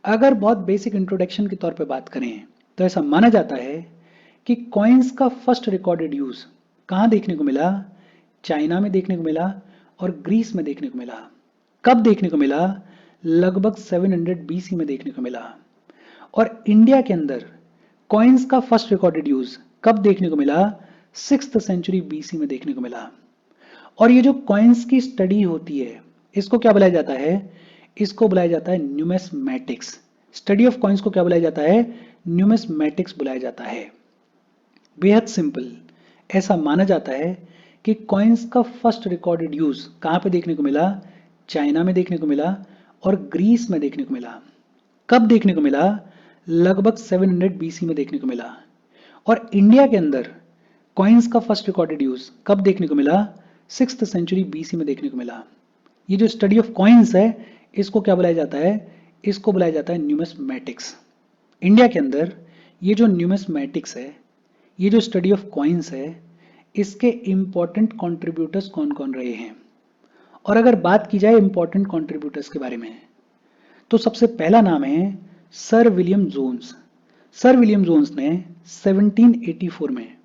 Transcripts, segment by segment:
अगर बहुत basic introduction के तौर पे बात करें तो ऐसा माना जाता है कि कॉइन्स का फर्स्ट रिकॉर्डेड यूज कहाँ देखने को मिला? चाइना में देखने को मिला और ग्रीस में देखने को मिला। कब देखने को मिला? लगभग 700 बीसी में देखने को मिला। और इंडिया के अंदर कॉइन्स का फर्स्ट रिकॉर्डेड यूज कब देखने को मिला? 6th सेंचुरी बीसी में देखने को मिला। और ये जो कॉइन्स की स्टडी होती है इसको क्या बुलाया जाता है? इसको बुलाया जाता है न्यूमिस्मैटिक्स। स्टडी ऑफ कॉइन्स को क्या बुलाया जाता है? न्यूमिस्मैटिक्स बुलाया जाता है। बेहद सिंपल, ऐसा माना जाता है कि कॉइन्स का फर्स्ट रिकॉर्डेड यूज कहां पे देखने को मिला? चाइना में देखने को मिला और ग्रीस में देखने को मिला। कब देखने को मिला? लगभग 700 बीसी में देखने को मिला। और इंडिया के अंदर कॉइन्स का फर्स्ट रिकॉर्डेड यूज कब देखने को मिला? 6th सेंचुरी बीसी में देखने को मिला। ये जो स्टडी ऑफ कॉइन्स है इसको क्या बुलाया जाता है? इसको बुलाया जाता है न्यूमिस्मैटिक्स। इंडिया के अंदर ये जो न्यूमिस्मैटिक्स है, ये जो स्टडी ऑफ कॉइन्स है, इसके इंपॉर्टेंट कंट्रीब्यूटर्स कौन कौन रहे हैं? और अगर बात की जाए इंपॉर्टेंट कंट्रीब्यूटर्स के बारे में तो सबसे पहला नाम है Sir William Jones. Sir William Jones ने 1784 में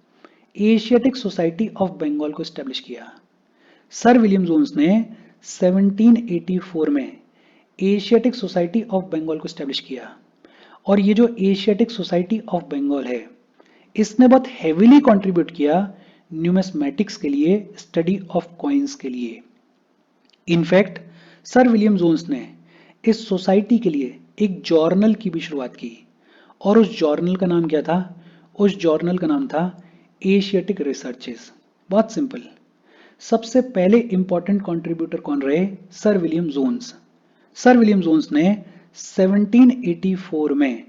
एशियाटिक सोसाइटी ऑफ बंगाल को स्टैब्लिश किया। सर विलियम जोन्स ने 1784 में एशियाटिक सोसाइटी ऑफ बंगाल को स्टैब्लिश किया। और ये जो एशियाटिक सोसाइटी ऑफ बंगाल है इसने बहुत हेविली कंट्रीब्यूट किया न्यूमिस्मैटिक्स के लिए, स्टडी ऑफ कॉइन्स के लिए। इनफैक्ट सर विलियम जोन्स ने इस सोसाइटी के लिए एक जर्नल की भी शुरुआत की। और उस जर्नल का नाम क्या था? उस जर्नल का नाम था एशियाटिक रिसर्चेस। बहुत सिंपल, सबसे पहले इंपॉर्टेंट कंट्रीब्यूटर कौन रहे? Sir William Jones. Sir William Jones ने 1784 में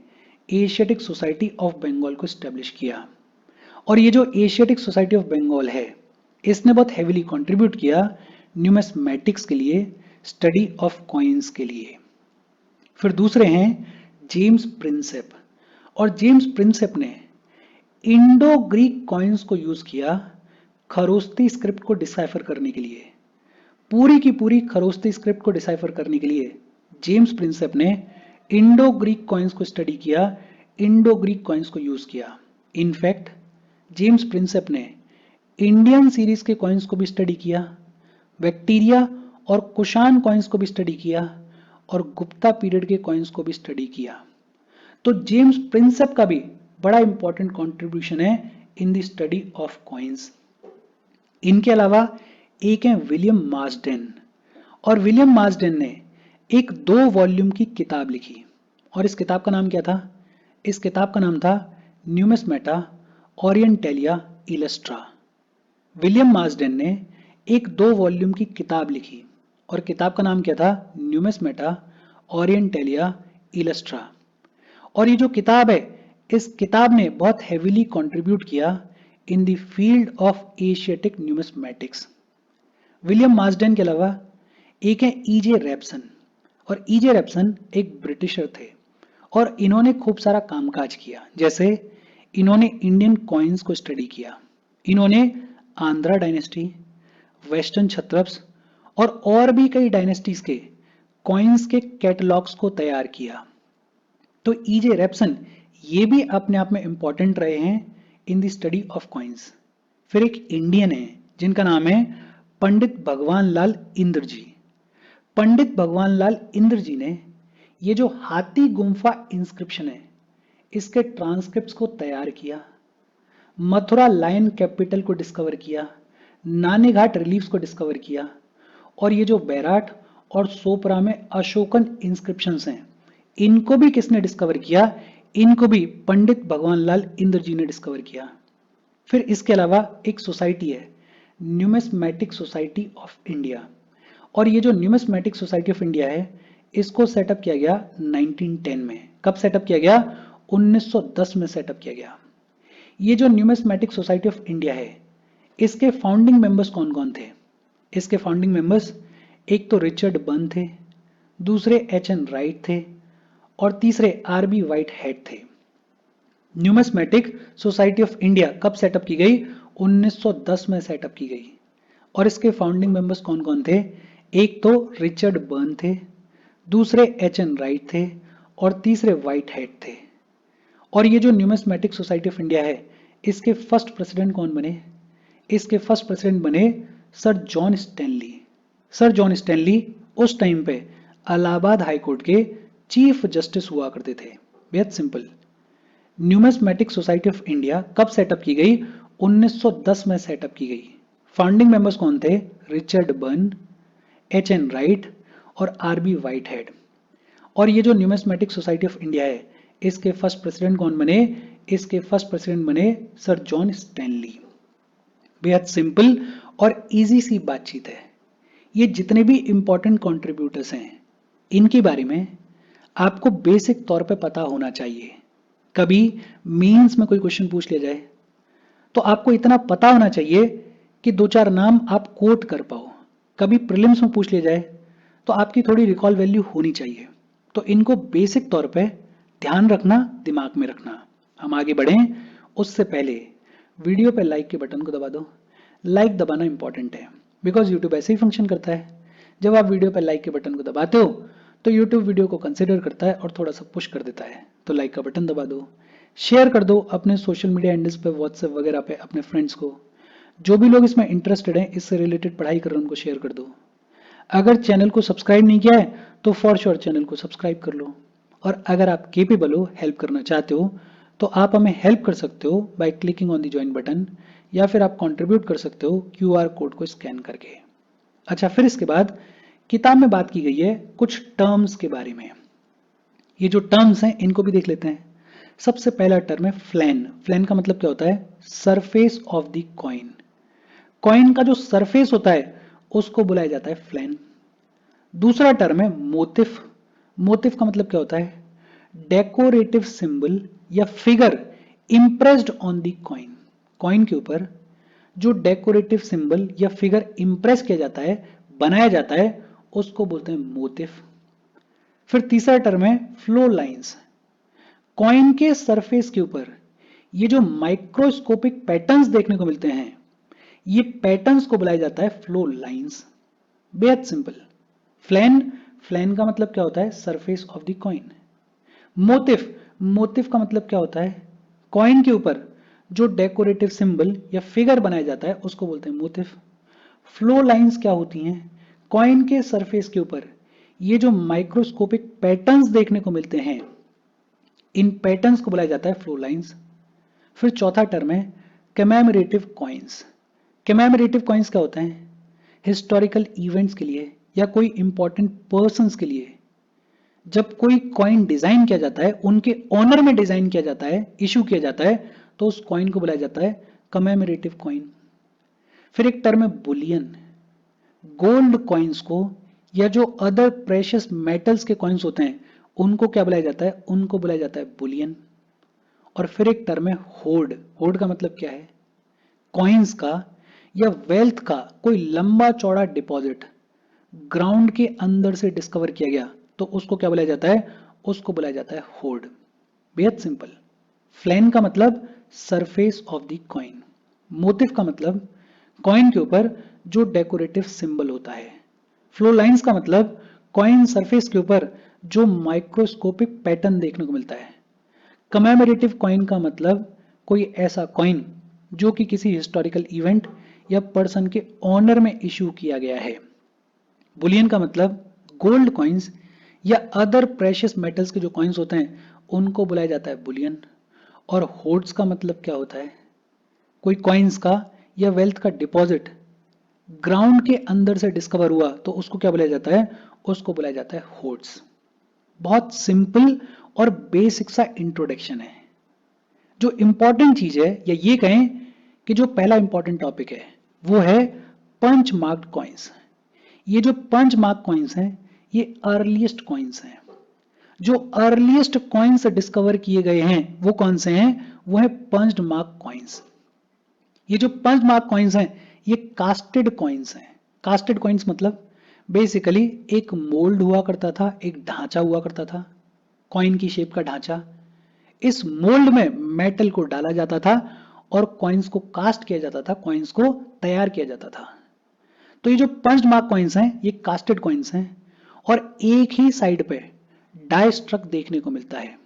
एशियाटिक सोसाइटी ऑफ बंगाल को स्टैब्लिश किया। और ये जो एशियाटिक सोसाइटी ऑफ बंगाल है इसने बहुत हेविली कंट्रीब्यूट किया न्यूमिस्मैटिक्स के लिए, स्टडी ऑफ कॉइन्स के लिए। फिर दूसरे हैं जेम्स प्रिंसेप। और जेम्स प्रिंसेप ने इंडो ग्रीक कॉइन्स को यूज किया खरोस्ती स्क्रिप्ट को डिसाइफर करने के लिए। पूरी की पूरी खरोस्ती स्क्रिप्ट को डिसाइफर करने के लिए जेम्स प्रिंसेप ने इंडो ग्रीक कॉइन्स को स्टडी किया, इंडो ग्रीक कॉइन्स को यूज किया। इनफैक्ट जेम्स प्रिंसेप ने इंडियन सीरीज के कॉइन्स को भी स्टडी किया, बैक्टीरिया और कुषाण कॉइन्स को भी स्टडी किया और गुप्ता पीरियड के कॉइन्स को भी स्टडी किया। तो जेम्स प्रिंसेप का भी बड़ा इंपॉर्टेंट कंट्रीब्यूशन है in the study of coins. इनके अलावा एक है विलियम मार्सडेन। और विलियम मार्सडेन ने एक 2 वॉल्यूम की किताब लिखी। और इस किताब का नाम क्या था? इस किताब का नाम था न्यूमिस्मेटा ओरिएंटेलिया इलस्ट्रा। विलियम मार्सडेन ने एक 2 वॉल्यूम की किताब लिखी और किताब का नाम क्या था? न्यूमिस्मेटा ओरिएंटेलिया इलस्ट्रा। और ये जो किताब है इस किताब ने बहुत हेविली कंट्रीब्यूट किया in the field of Asiatic numismatics. William Marsden के अलावा एक है ईजे रैप्सन। और ईजे रैप्सन एक ब्रिटिशर थे और इन्होंने खूब सारा कामकाज किया। जैसे इन्होंने इंडियन कॉइन्स को स्टडी किया, इन्होंने आंध्रा डायनेस्टी, वेस्टर्न क्षत्रप्स और भी कई डायनेस्टीज के कॉइन्स के कैटलॉग्स को तैयार किया। तो ईजे रैप्सन ये भी अपने आप में इंपॉर्टेंट रहे हैं in the study of coins. फिर एक इंडियन है जिनका नाम है पंडित भगवान लाल इंद्र जी। पंडित भगवान लाल इंद्र जी ने ये जो हाथी गुम्फा इंस्क्रिप्शन है इसके ट्रांसक्रिप्ट्स को तैयार किया, मथुरा लायन कैपिटल को डिस्कवर किया, नानेघाट रिलीफ्स को डिस्कवर किया। और ये जो बैराट और सोपरा में अशोकन इंस्क्रिप्शंस हैं इनको भी किसने डिस्कवर किया? इनको भी पंडित भगवान लाल इंद्र जी ने डिस्कवर किया। फिर इसके अलावा एक सोसाइटी है न्यूमिस्मैटिक सोसाइटी ऑफ इंडिया। और ये जो न्यूमिस्मैटिक सोसाइटी ऑफ इंडिया है इसको सेटअप किया गया 1910 में। कब सेटअप किया गया? 1910 में सेटअप किया गया। ये जो न्यूमिस्मैटिक सोसाइटी ऑफ इंडिया है इसके फाउंडिंग मेंबर्स कौन कौन थे? इसके फाउंडिंग मेंबर्स एक तो रिचर्ड बर्न थे, दूसरे एच.एन. राइट थे और तीसरे आर.बी. व्हाइट हेड थे। न्यूमिस्मैटिक सोसाइटी ऑफ इंडिया कब सेटअप की गई? 1910 में सेटअप की गई। और इसके फाउंडिंग मेंबर्स कौन कौन थे? एक तो रिचर्ड बर्न थे, दूसरे एच.एन. राइट थे और तीसरे व्हाइट हेड थे। और ये जो न्यूमिस्मेटिक सोसाइटी ऑफ इंडिया है, इसके फर्स्ट प्रेसिडेंट कौन बने? इसके फर्स्ट प्रेसिडेंट बने sir John Stanley. Sir John Stanley उस टाइम पे इलाहाबाद हाई कोर्ट के चीफ जस्टिस हुआ करते थे। बेहद simple. Numismatic society of India कब सेटअप की गई? 1910 में सेटअप की गई। फाउंडिंग मेंबर्स कौन थे? Richard burn, H.N.. राइट और आर.बी. व्हाइटहेड। और ये जो न्यूमिस्मेटिक सोसाइटी ऑफ इंडिया है, इसके फर्स्ट प्रेसिडेंट कौन बने? इसके फर्स्ट प्रेसिडेंट बने सर जॉन स्टैनली। बेहद सिंपल और इजी सी बातचीत है। ये जितने भी इंपॉर्टेंट कंट्रीब्यूटर्स हैं, इनके बारे में आपको बेसिक तौर पे पता होना चाहिए। कभी मेंस में कोई क्वेश्चन पूछ लिया जाए तो आपको इतना पता होना चाहिए कि दो चार नाम आप कोट कर पाओ। कभी प्रीलिम्स में पूछ लिया जाए तो आपकी थोड़ी रिकॉल वैल्यू होनी चाहिए। तो इनको बेसिक तौर पे ध्यान रखना, दिमाग में रखना। हम आगे बढ़ें उससे पहले वीडियो पे लाइक के बटन को दबा दो। लाइक दबाना इंपॉर्टेंट है, बिकॉज यूट्यूब ऐसे ही फंक्शन करता है। जब आप वीडियो पे लाइक के बटन को दबाते हो तो यूट्यूब वीडियो को कंसिडर करता है और थोड़ा सा पुश कर देता है। तो लाइक का बटन दबा दो, शेयर कर दो अपने सोशल मीडिया हैंडल्स पे, व्हाट्सएप वगैरह पे अपने फ्रेंड्स को। जो भी लोग इसमें इंटरेस्टेड हैं, इससे रिलेटेड पढ़ाई कर रहे हैं, उनको शेयर कर दो। अगर चैनल को सब्सक्राइब नहीं किया है तो फॉर श्योर चैनल को सब्सक्राइब कर लो। और अगर आप केपेबल हो, हेल्प करना चाहते हो, तो आप हमें हेल्प कर सकते हो by clicking on the join button, या फिर आप कंट्रीब्यूट कर सकते हो क्यूआर कोड को स्कैन करके। अच्छा, फिर इसके बाद किताब में बात की गई है कुछ टर्म्स के बारे में। ये जो टर्म्स हैं इनको भी देख लेते हैं। सबसे पहला टर्म है फ्लैन। फ्लैन का मतलब क्या होता है? Surface of the coin. Coin का जो सरफेस होता है उसको बुलाया जाता है फ्लैन। दूसरा टर्म है मोटिफ। मोटिफ का मतलब क्या होता है? डेकोरेटिव सिंबल या figure impressed on the coin. Coin के ऊपर जो डेकोरेटिव सिंबल या फिगर इंप्रेस किया जाता है, बनाया जाता है, उसको बोलते हैं मोटिफ। फिर तीसरा टर्म है फ्लो लाइंस। कॉइन के सरफेस के ऊपर ये जो माइक्रोस्कोपिक पैटर्न्स देखने को मिलते हैं, ये पैटर्न्स को बुलाया जाता है फ्लो लाइंस। बेहद सिंपल। फ्लैन, फ्लैन का मतलब क्या होता है? Surface of the coin. Motif, motif का मतलब क्या होता है? कॉइन के ऊपर जो डेकोरेटिव सिंबल या फिगर बनाया जाता है उसको बोलते हैं मोटिफ। फ्लो लाइंस क्या होती हैं? कॉइन के सरफेस के ऊपर ये जो माइक्रोस्कोपिक पैटर्न्स देखने को मिलते हैं, इन पैटर्न्स को बुलाया जाता है फ्लो लाइंस। फिर चौथा टर्म है कमेमोरेटिव कॉइन्स। कमेमोरेटिव कॉइन्स क्या होते हैं? हिस्टोरिकल इवेंट्स के लिए या कोई इंपॉर्टेंट पर्संस के लिए जब कोई कॉइन डिजाइन किया जाता है, उनके ऑनर में डिजाइन किया जाता है, इशू किया जाता है, तो उस कॉइन को बुलाया जाता है कमेमोरेटिव कॉइन। फिर एक टर्म है बुलियन। गोल्ड कॉइन्स को या जो अदर प्रेशियस मेटल्स के कॉइन्स होते हैं उनको क्या बुलाया जाता है? उनको बुलाया जाता है बुलियन। और फिर एक टर्म है होर्ड। होर्ड का मतलब क्या है? कॉइन्स का या वेल्थ का कोई लंबा चौड़ा डिपॉजिट ग्राउंड के अंदर से डिस्कवर किया गया तो उसको क्या बुलाया जाता है? उसको बुलाया जाता है होर्ड। बेहद सिंपल। फ्लैन का मतलब surface of the coin. Motif का मतलब कॉइन के ऊपर जो डेकोरेटिव सिंबल होता है। फ्लो लाइंस का मतलब कॉइन सरफेस के ऊपर जो माइक्रोस्कोपिक पैटर्न देखने को मिलता है। कमेमोरेटिव कॉइन का मतलब कोई ऐसा कॉइन जो कि किसी हिस्टोरिकल इवेंट या पर्सन के ऑनर में इशू किया गया है। बुलियन का मतलब गोल्ड कॉइन्स या अदर प्रेशियस मेटल्स के जो कॉइन्स होते हैं उनको बुलाया जाता है बुलियन। और होर्ड्स का मतलब क्या होता है? कोई कॉइन्स का या वेल्थ का डिपॉजिट ग्राउंड के अंदर से डिस्कवर हुआ तो उसको क्या बुलाया जाता है? उसको बुलाया जाता है होर्ड्स। बहुत सिंपल और बेसिक सा इंट्रोडक्शन है। जो इंपॉर्टेंट चीज है, या ये कहें कि जो पहला इंपॉर्टेंट टॉपिक है, वो है पंच मार्क्ड कॉइन्स। ये जो पंच मार्क कॉइन्स हैं, ये अर्लीस्ट कॉइन्स हैं। जो अर्लीस्ट कॉइन्स डिस्कवर किए गए हैं वो कौन से हैं? वो है पंच्ड मार्क कॉइन्स। ये जो पंच मार्क कॉइन्स हैं, ये कास्टेड कॉइन्स हैं। कास्टेड कॉइन्स मतलब बेसिकली एक मोल्ड हुआ करता था, एक ढांचा हुआ करता था, कॉइन की शेप का ढांचा। इस मोल्ड में मेटल को डाला जाता था और कॉइन्स को कास्ट किया जाता था, कॉइन्स को तैयार किया जाता था। तो ये जो पंच्ड मार्क कॉइन्स हैं, ये कास्टेड कॉइन्स हैं। और एक ही साइड पे डायस्ट्रक देखने को मिलता है।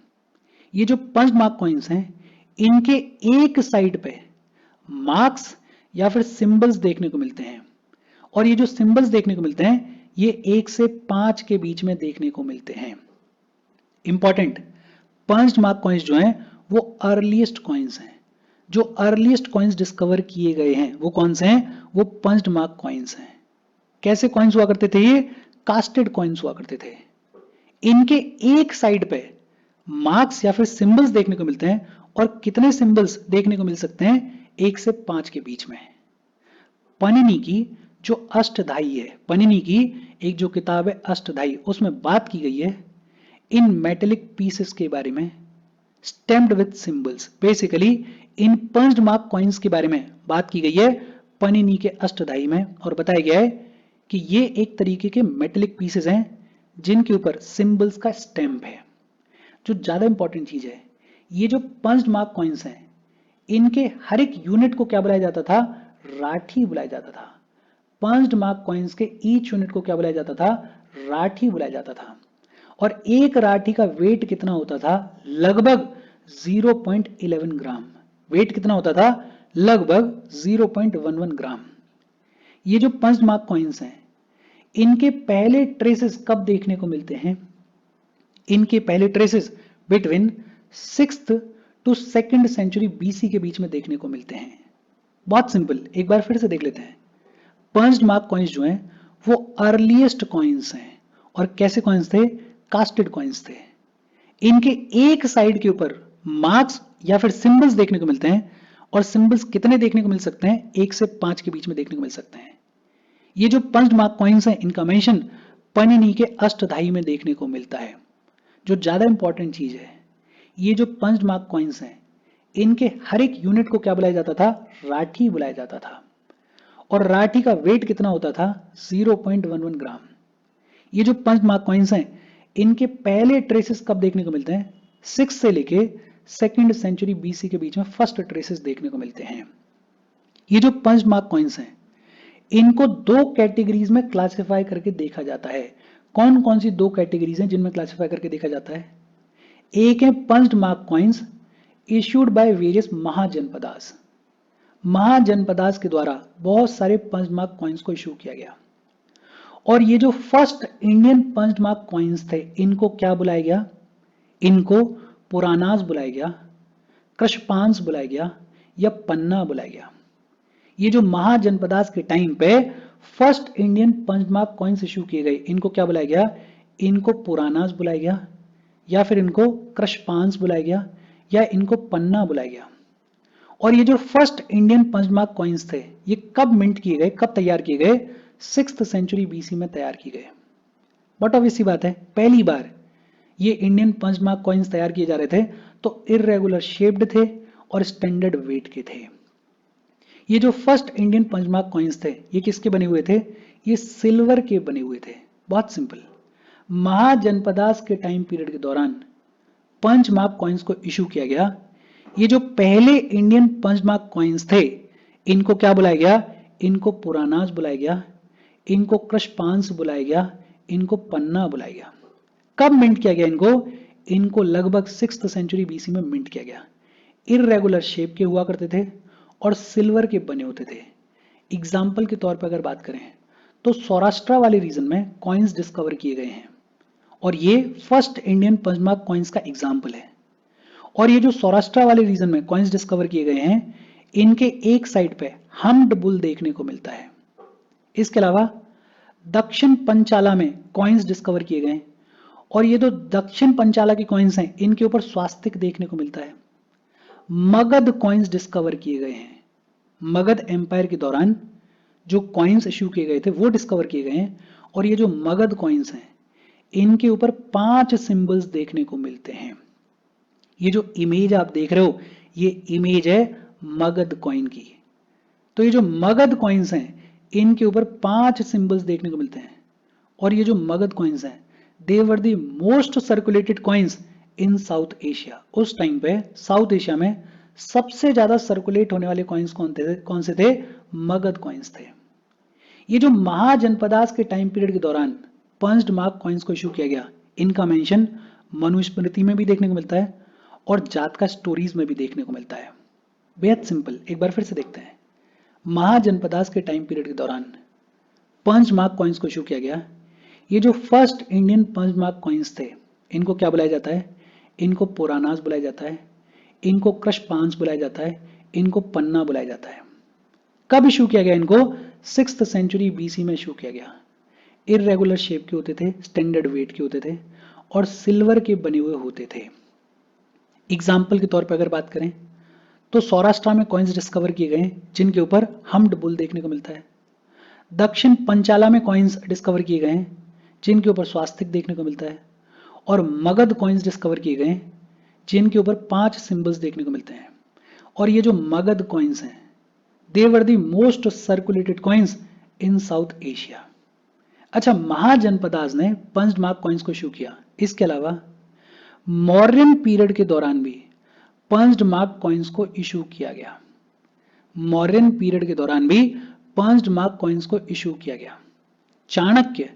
ये जो पंच मार्क कॉइन्स हैं, इनके एक साइड पे मार्क्स या फिर सिंबल्स देखने को मिलते हैं, और ये जो सिंबल्स देखने को मिलते हैं ये 1 से 5 के बीच में देखने को मिलते हैं। इंपॉर्टेंट, पंच मार्क कॉइन्स जो हैं वो अर्लीस्ट कॉइन्स हैं। जो अर्लीस्ट कॉइन्स डिस्कवर किए गए हैं वो कौन से हैं? वो पंच मार्क कॉइन्स हैं। कैसे कॉइन्स हुआ करते थे? ये कास्टेड कॉइन्स हुआ करते थे। इनके एक साइड पे मार्क्स या फिर सिंबल्स देखने को मिलते हैं, और कितने सिंबल्स देखने को मिल सकते हैं? 1 से 5 के बीच में। पनिनी की जो अष्टधाई है, पनिनी की एक जो किताब है अष्टधाई, उसमें बात की गई है इन मेटेलिक पीसेस के बारे में, स्टेम्प्ड विद सिंबल्स। बेसिकली इन पंच्ड मार्क कॉइन्स के बारे में बात की गई है पनिनी के अष्टधाई में, और बताया गया है कि ये एक तरीके के मेटेलिक पीसेस हैं जिनके ऊपर सिंबल्स का स्टैम्प है। जो ज्यादा इंपॉर्टेंट चीज है, ये जो पंच्ड मार्क कॉइन्स हैं, इनके हर एक यूनिट को क्या बुलाया जाता था? राठी बुलाया जाता था। पंच्ड मार्क कॉइन्स के ईच यूनिट को क्या बुलाया जाता था? राठी बुलाया जाता था। और एक राठी का वेट कितना होता था? लगभग 0.11 ग्राम। वेट कितना होता था? लगभग 0.11 ग्राम। ये जो पंच्ड मार्क कॉइन्स हैं, इनके पहले ट्रेसेस कब देखने को मिलते हैं? इनके पहले traces between 6th to 2nd century BC के बीच में देखने को मिलते हैं। बहुत सिंपल, एक बार फिर से देख लेते हैं। पंच्ड मार्क कॉइन्स जो हैं वो अर्लीस्ट कॉइन्स हैं, और कैसे कॉइन्स थे? कास्टेड कॉइन्स थे। इनके एक साइड के ऊपर मार्क्स या फिर सिंबल्स देखने को मिलते हैं, और सिंबल्स कितने देखने को मिल सकते हैं? 1 से 5 के बीच में देखने को मिल सकते हैं। ये जो पंच्ड मार्क कॉइन्स हैं, इनका मेंशन पनिनी के अष्टधाई में देखने को मिलता है। जो ज्यादा इंपॉर्टेंट चीज है, ये जो पंच्ड मार्क कॉइन्स हैं, इनके हर एक यूनिट को क्या बुलाया जाता था? राठी बुलाया जाता था। और राठी का वेट कितना होता था? 0.11 ग्राम। ये जो पंच मार्क कॉइन्स हैं, इनके पहले ट्रेसेस कब देखने को मिलते हैं? 6 से लेके 2nd सेंचुरी बीसी के बीच में फर्स्ट ट्रेसेस देखने को मिलते हैं। ये जो पंच मार्क कॉइन्स हैं, इनको 2 कैटेगरीज में क्लासिफाई करके देखा जाता है। कौन कौन सी 2 कैटेगरीज हैं जिनमें क्लासिफाई करके देखा जाता है? एक है punched mark coins issued by various mahajanapadas. Mahajanapadas के द्वारा बहुत सारे पंच्ड मार्क कॉइन्स को इशू किया गया। और ये जो first Indian punched mark coins थे, इनको क्या बुलाया गया? इनको पुरानास बुलाया गया, कृषपांस बुलाया गया, या पन्ना बुलाया गया। ये जो महाजनपदास के टाइम पे first Indian punched mark coins issue किए गए, इनको क्या बुलाया गया? इनको पुरानास बुलाया गया, या फिर इनको कृषपांस बुलाया गया, या इनको पन्ना बुलाया गया। और ये जो first Indian punched mark coins थे, ये कब मिंट किए गए, कब तैयार किए गए? 6th सेंचुरी बीसी में तैयार किए गए। बट ऑब्वियस सी बात है, पहली बार ये इंडियन पंच्ड मार्क कॉइन्स तैयार किए जा रहे थे तो इररेगुलर शेप्ड थे और स्टैंडर्ड वेट के थे। ये जो first Indian punched mark coins थे, ये किसके बने हुए थे? ये सिल्वर के बने हुए थे। बहुत सिंपल, महाजनपदास के टाइम पीरियड के दौरान पंच मार्क कॉइन्स को इशू किया गया। ये जो पहले इंडियन पंच मार्क कॉइन्स थे, इनको क्या बुलाया गया? इनको पुरानास बुलाया गया, इनको कृषपांस बुलाया गया, इनको पन्ना बुलाया गया। कब मिंट किया गया इनको? इनको लगभग 6th सेंचुरी बीसी में मिंट किया गया। इररेगुलर शेप के हुआ करते थे और सिल्वर के बने होते थे। एग्जाम्पल के तौर पर अगर बात करें तो सौराष्ट्र वाले रीजन में कॉइन्स डिस्कवर किए गए हैं, और ये first Indian punch mark coins का एग्जाम्पल है। और ये जो सौराष्ट्र वाले रीजन में कॉइन्स डिस्कवर किए गए हैं, इनके एक साइड पे हम्ड बुल देखने को मिलता है। इसके अलावा दक्षिण पंचाला में कॉइन्स डिस्कवर किए गए, और ये जो दक्षिण पंचाला की कॉइन्स हैं, इनके ऊपर स्वास्तिक देखने को मिलता है। मगध कॉइन्स डिस्कवर किए गए हैं। मगध एम्पायर के दौरान जो कॉइन्स इश्यू किए गए थे वो डिस्कवर किए गए हैं, और ये जो मगध कॉइन्स हैं, इनके ऊपर 5 सिंबल्स देखने को मिलते हैं। ये जो इमेज आप देख रहे हो, ये इमेज है मगध कॉइन की। तो ये जो मगध कॉइन्स हैं, इनके ऊपर 5 सिंबल्स देखने को मिलते हैं। और ये जो मगध कॉइन्स हैं, they were the most circulated coins in South Asia. उस टाइम पे साउथ एशिया में सबसे ज्यादा सर्कुलेट होने वाले कॉइन्स कौन से थे? मगध कॉइन्स थे। ये जो महाजनपदास के टाइम पीरियड के दौरान पंच्ड मार्क कॉइन्स को इशू किया गया, इनका मेंशन मनुस्मृति में भी देखने को मिलता है और जातका स्टोरीज में भी देखने को मिलता है। बेहद सिंपल, एक बार फिर से देखते हैं। महाजनपदास के टाइम पीरियड के दौरान पंच मार्क कॉइन्स को इशू किया गया। ये जो first Indian punch mark coins थे, इनको क्या बुलाया जाता है? इनको पुरानास बुलाया जाता है, इनको कृष्पांस बुलाया जाता है, इनको पन्ना बुलाया जाता है। कब इशू किया गया इनको? 6th सेंचुरी बीसी में इशू किया गया। इररेगुलर शेप के होते थे, स्टैंडर्ड वेट के होते थे और सिल्वर के बने हुए होते थे। एग्जाम्पल के तौर पर अगर बात करें तो सौराष्ट्र में कॉइन्स डिस्कवर किए गए जिनके ऊपर हम्ड बुल देखने को मिलता है। दक्षिण पंचाला में कॉइन्स डिस्कवर किए गए हैं जिनके ऊपर स्वास्तिक देखने को मिलता है। और मगध कॉइन्स डिस्कवर किए गए जिनके ऊपर 5 सिंबल्स देखने को मिलते हैं। और ये जो मगध कॉइन्स हैं, they were the most circulated coins in South Asia. अच्छा, महाजनपदास ने पंच मार्क कॉइन्स को इशू किया। इसके अलावा मौर्यन पीरियड के दौरान भी पंच्ड मार्क कॉइन्स को इशू किया गया। मौर्यन पीरियड के दौरान भी पंच्ड मार्क कॉइन्स को इशू किया गया। चाणक्य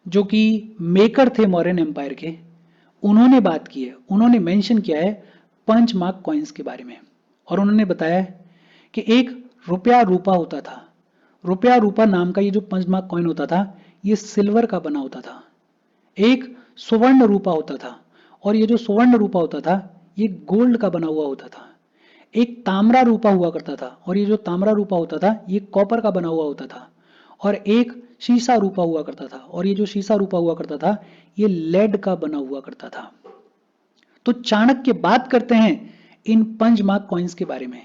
जो कि मेकर थे मौर्यन एम्पायर के, उन्होंने बात की है, उन्होंने मेंशन किया है पंच मार्क कॉइन्स के बारे में। और उन्होंने बताया कि एक रुपया रूपा होता था। रुपया रूपा नाम का ये जो पंच मार्क कॉइन होता था, ये सिल्वर का बना होता था। एक स्वर्ण रूपा होता था और ये जो स्वर्ण रूपा होता था ये गोल्ड का बना हुआ होता था। एक ताम्रा रूपा हुआ करता था और ये जो ताम्रा रूपा होता था ये कॉपर का बना हुआ होता था। और एक शीशा रूपा हुआ करता था और ये जो शीशा रूपा हुआ करता था ये लेड का बना हुआ करता था। तो चाणक्य बात करते हैं इन पंच मार्क कॉइन्स के बारे में।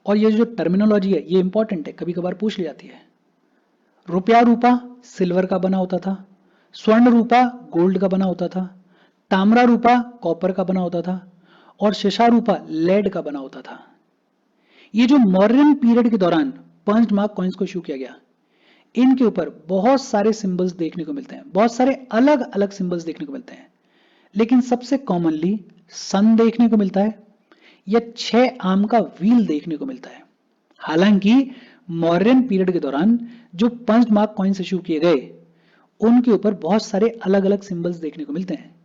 और ये जो टर्मिनोलॉजी है ये इंपॉर्टेंट है, कभी कभार पूछ ली जाती है। रुपया रूपा सिल्वर का बना होता था, स्वर्ण रूपा गोल्ड का बना होता था, ताम्रा रूपा कॉपर का बना होता था और शीशा रूपा लेड का बना होता था। ये जो मौर्यन पीरियड के दौरान पंच मार्क कॉइन्स को इशू किया गया, इनके ऊपर बहुत सारे सिंबल्स देखने को मिलते हैं, बहुत सारे अलग अलग सिंबल्स देखने को मिलते हैं। लेकिन सबसे कॉमनली सन देखने को मिलता है या 6 आम का व्हील देखने को मिलता है। हालांकि मौर्यन पीरियड के दौरान जो पंच मार्क कॉइन्स इशू किए गए उनके ऊपर बहुत सारे अलग अलग सिंबल्स देखने को मिलते हैं,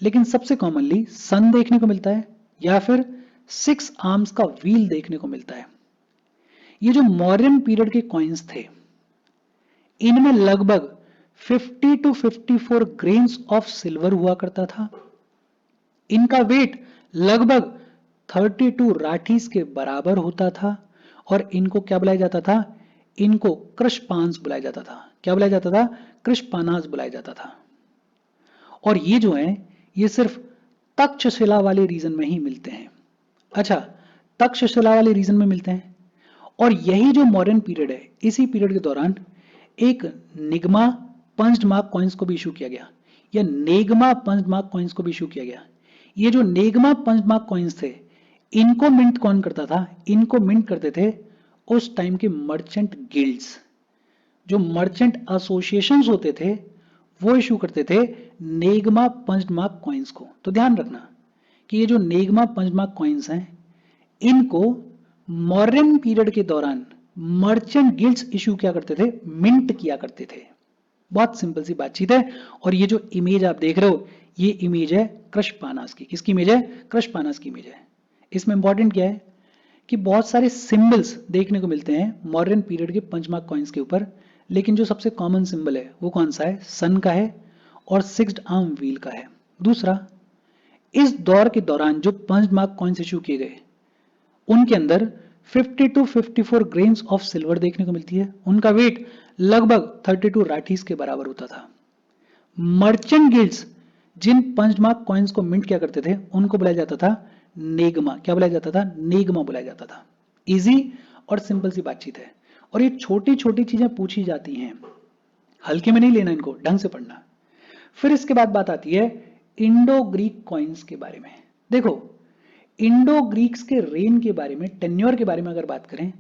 लेकिन सबसे कॉमनली सन देखने को मिलता है या फिर 6 आर्म्स का व्हील देखने को मिलता है। ये जो मौर्यन पीरियड के कॉइन्स थे, इनमें लगभग 50 to 54 ग्रेन्स ऑफ सिल्वर हुआ करता था। इनका वेट लगभग 32 राठीज के बराबर होता था और इनको क्या बुलाया जाता था? इनको कृष्पांस बुलाया जाता था। क्या बुलाया जाता था? कृष्पानास बुलाया जाता था। और ये जो है ये सिर्फ तक्षशिला वाले रीजन में ही मिलते हैं। अच्छा, तक्षशिला वाले रीजन में मिलते हैं। और यही जो मॉडर्न पीरियड है, इसी पीरियड के दौरान एक निगमा पंच्ड मार्क कॉइन्स को भी इशू किया गया या नेगमा पंच्ड मार्क कॉइन्स को भी इशू किया गया। ये जो नेगमा पंच्ड मार्क कॉइन्स थे, इनको मिंट कौन करता था? इनको मिंट करते थे उस टाइम के मर्चेंट गिल्ड्स। जो मर्चेंट एसोसिएशंस होते थे वो इशू करते थे नेगमा पंच्ड मार्क कॉइन्स को। तो ध्यान रखना कि ये जो नेगमा पंच्ड मार्क कॉइन्स हैं, इनको मौर्यन पीरियड के दौरान मर्चेंट गिल्ड्स इशू क्या करते थे? मिंट किया करते थे। बहुत सिंपल सी बातचीत है। और ये जो इमेज आप देख रहे हो, ये इमेज है कृष्पानास की। किसकी इमेज है? कृष्पानास की इमेज है। इसमें इंपॉर्टेंट क्या है कि बहुत सारे सिंबल्स देखने को मिलते हैं मौर्यन पीरियड के पंच मार्क कॉइन्स के ऊपर, लेकिन जो सबसे कॉमन सिंबल है वो कौन सा है? सन का है और 6 आर्म व्हील का है। दूसरा, इस दौर के दौरान जो पंच मार्क कॉइन्स इशू किए गए उनके अंदर 50 to 54 ग्रेन्स ऑफ सिल्वर देखने को मिलती है। उनका वेट लगभग 32 राठीज के बराबर होता था। मर्चेंट गिल्ड्स जिन पंच मार्क कॉइन्स को मिंट किया करते थे उनको बुलाया जाता था नेगमा। क्या बुलाया जाता था? नेगमा बुलाया जाता था। इजी और सिंपल सी बातचीत है। और ये छोटी छोटी चीजें पूछी जाती हैं, हल्के में नहीं लेना, इनको ढंग से पढ़ना। फिर इसके बाद बात आती है इंडो ग्रीक कॉइन्स के बारे में। देखो, इंडो ग्रीक्स के रेन के बारे में, टेन्योर के बारे में अगर बात करें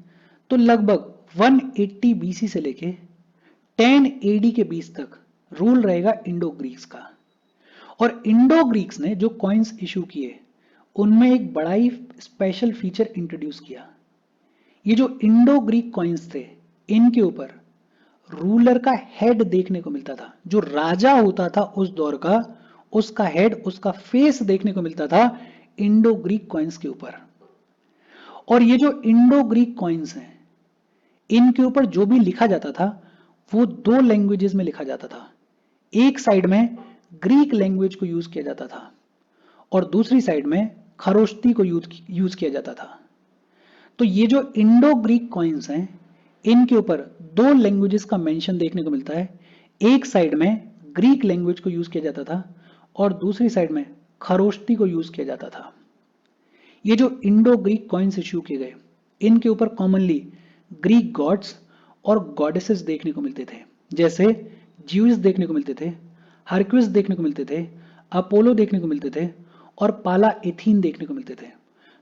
तो लगभग 180 बीसी से लेके 10 एडी के बीच तक रूल रहेगा इंडो ग्रीक्स का। और इंडो ग्रीक्स ने जो कॉइन्स इशू किए उनमें एक बड़ा ही स्पेशल फीचर इंट्रोड्यूस किया। ये जो इंडो ग्रीक कॉइन्स थे, इनके ऊपर रूलर का हेड देखने को मिलता था। जो राजा होता था उस दौर का, उसका हेड, उसका फेस देखने को मिलता था इंडो ग्रीक कॉइन्स के ऊपर। और ये जो इंडो ग्रीक कॉइन्स हैं, इनके ऊपर जो भी लिखा जाता था वो दो लैंग्वेजेस में लिखा जाता था। एक साइड में ग्रीक लैंग्वेज को यूज किया जाता था और दूसरी साइड में खरोष्टी को यूज किया जाता था। तो ये जो इंडो ग्रीक कॉइन्स हैं, इनके ऊपर दो लैंग्वेजेस का मेंशन देखने को मिलता है। एक साइड में ग्रीक लैंग्वेज को यूज किया जाता था और दूसरी साइड में खरोष्टी को यूज किया जाता था। ये जो इंडो ग्रीक कॉइन्स इश्यू किए गए, इनके ऊपर कॉमनली ग्रीक गॉड्स और गॉडेसेस देखने को मिलते थे। जैसे ज्यूस देखने को मिलते थे, हरक्यूस देखने को मिलते थे, अपोलो देखने को मिलते थे और पाला एथीन देखने को मिलते थे।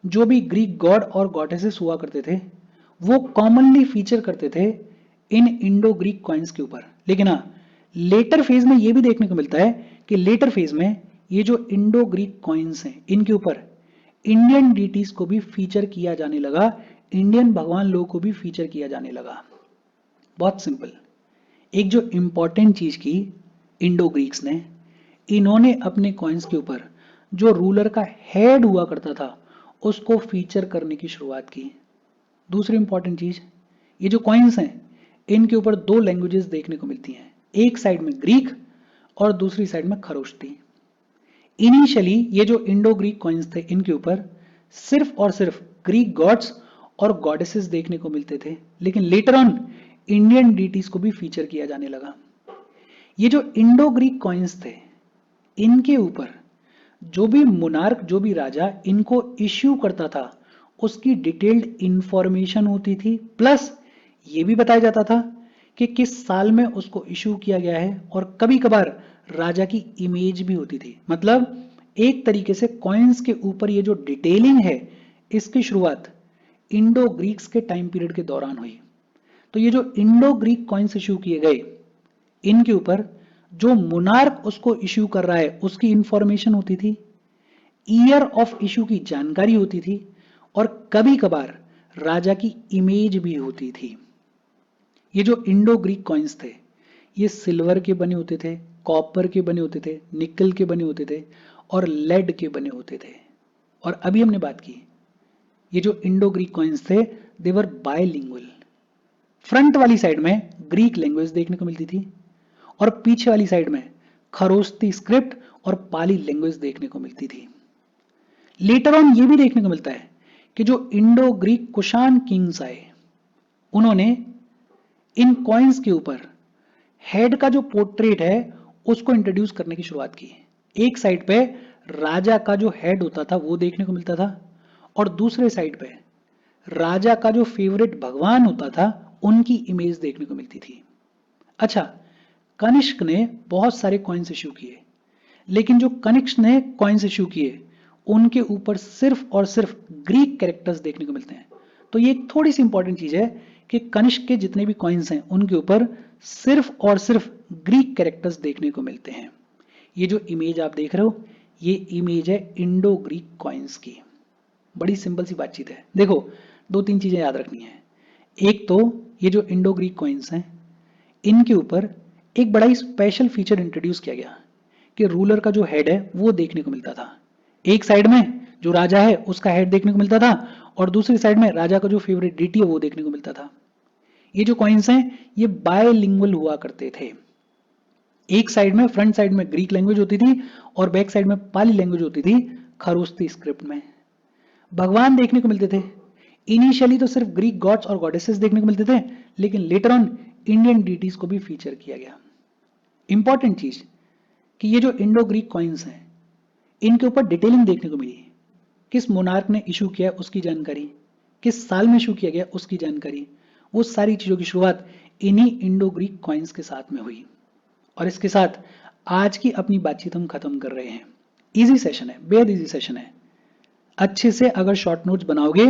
जो भी ग्रीक गॉड और गॉडेसेस हुआ करते थे वो कॉमनली फीचर करते थे इन इंडो ग्रीक कॉइन्स के ऊपर। लेकिन हाँ, लेटर फेज में ये भी देखने को मिलता है कि लेटर फेज में ये जो इंडो ग्रीक कॉइन्स हैं, इनके ऊपर इंडियन डीटीज को भी फीचर किया जाने लगा, इंडियन भगवान लोगों को भी फीचर किया जाने लगा। बहुत सिंपल। एक जो इंपॉर्टेंट चीज की इंडो ग्रीक्स ने, इन्होंने अपने कॉइन्स के ऊपर जो रूलर का हेड हुआ करता था उसको फीचर करने की शुरुआत की। दूसरी इंपॉर्टेंट चीज, ये जो कॉइन्स हैं इनके ऊपर दो लैंग्वेजेस देखने को मिलती हैं, एक साइड में ग्रीक और दूसरी साइड में खरोष्टी। इनिशियली ये जो इंडो ग्रीक कॉइन्स थे, इनके ऊपर सिर्फ और सिर्फ ग्रीक गॉड्स और गॉडेसेस देखने को मिलते थे, लेकिन लेटर ऑन इंडियन डीटीज को भी फीचर किया जाने लगा। ये जो इंडो ग्रीक कॉइन्स थे, इनके ऊपर जो भी मोनार्क, जो भी राजा इनको इश्यू करता था उसकी डिटेल्ड इंफॉर्मेशन होती थी, प्लस ये भी बताया जाता था कि किस साल में उसको इश्यू किया गया है, और कभी कभार राजा की इमेज भी होती थी। मतलब एक तरीके से कॉइन्स के ऊपर ये जो डिटेलिंग है, इसकी शुरुआत इंडो ग्रीक्स के टाइम पीरियड के दौरान हुई। तो ये जो इंडो ग्रीक कॉइन्स इश्यू किए गए, इनके ऊपर जो मोनार्क उसको इश्यू कर रहा है उसकी इंफॉर्मेशन होती थी, ईयर ऑफ इश्यू की जानकारी होती थी, और कभी कभार राजा की इमेज भी होती थी। ये जो इंडो ग्रीक कॉइन्स थे, ये सिल्वर के बने होते थे, कॉपर के बने होते थे, निकल के बने होते थे और लेड के बने होते थे। और अभी हमने बात की, ये जो इंडो ग्रीक कॉइन्स थे, देवर बायलिंगुअल। फ्रंट वाली साइड में ग्रीक लैंग्वेज देखने को मिलती थी और पीछे वाली साइड में खरोस्ती स्क्रिप्ट और पाली लैंग्वेज देखने को मिलती थी। लेटर ऑन ये भी देखने को मिलता है कि जो इंडो ग्रीक कुशान किंग्स आए, उन्होंने इन कॉइन्स के ऊपर हेड का जो पोर्ट्रेट है उसको इंट्रोड्यूस करने की शुरुआत की। एक साइड पे राजा का जो हेड होता था वो देखने को मिलता था और दूसरे साइड पे राजा का जो फेवरेट भगवान होता था उनकी इमेज देखने को मिलती थी। अच्छा, कनिष्क ने बहुत सारे कॉइन्स इश्यू किए, लेकिन जो कनिष्क ने कॉइन्स इश्यू किए उनके ऊपर सिर्फ और सिर्फ ग्रीक कैरेक्टर्स देखने को मिलते हैं। तो ये एक थोड़ी सी इंपॉर्टेंट चीज है कि कनिष्क के जितने भी कॉइन्स हैं उनके ऊपर सिर्फ और सिर्फ ग्रीक कैरेक्टर्स देखने को मिलते हैं। ये जो इमेज आप देख रहे हो, ये इमेज है इंडो ग्रीक कॉइन्स की। बड़ी सिंपल सी बातचीत है। देखो, दो तीन चीजें याद रखनी है। एक तो ये जो इंडो ग्रीक कॉइन्स हैं, इनके ऊपर एक बड़ा ही स्पेशल फीचर इंट्रोड्यूस किया गया कि रूलर का जो हेड है वो देखने को मिलता था। एक साइड में जो राजा है उसका हेड देखने को मिलता था और दूसरी साइड में राजा का जो फेवरेट डीटी है वो देखने को मिलता था। ये जो कॉइन्स हैं ये बायलिंगुअल हुआ करते थे। एक साइड में, फ्रंट साइड में ग्रीक लैंग्वेज होती थी और बैक साइड में पाली लैंग्वेज होती थी खरोस्ती स्क्रिप्ट में। भगवान देखने को मिलते थे। इनिशियली तो सिर्फ ग्रीक गॉड्स और गॉडेसेस देखने को मिलते थे, लेकिन लेटर ऑन इंडियन डीटीज को भी फीचर किया गया। इंपॉर्टेंट चीज कि ये जो इंडो ग्रीक कॉइन्स हैं, इनके ऊपर डिटेलिंग देखने को मिली। किस मोनार्क ने इशू किया उसकी जानकारी, किस साल में इशू किया गया उसकी जानकारी, वो सारी चीजों की शुरुआत इन्हीं इंडो ग्रीक कॉइन्स के साथ में हुई। और इसके साथ आज की अपनी बातचीत हम खत्म कर रहे हैं। इजी सेशन है, बेहद इजी सेशन है। अच्छे से अगर शॉर्ट नोट्स बनाओगे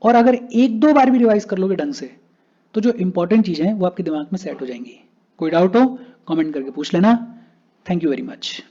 और अगर एक दो बार भी रिवाइज कर लोगे ढंग से, तो जो इंपॉर्टेंट चीजें हैं वो आपके दिमाग में सेट हो जाएंगी। कोई डाउट हो कमेंट करके पूछ लेना। Thank you very much.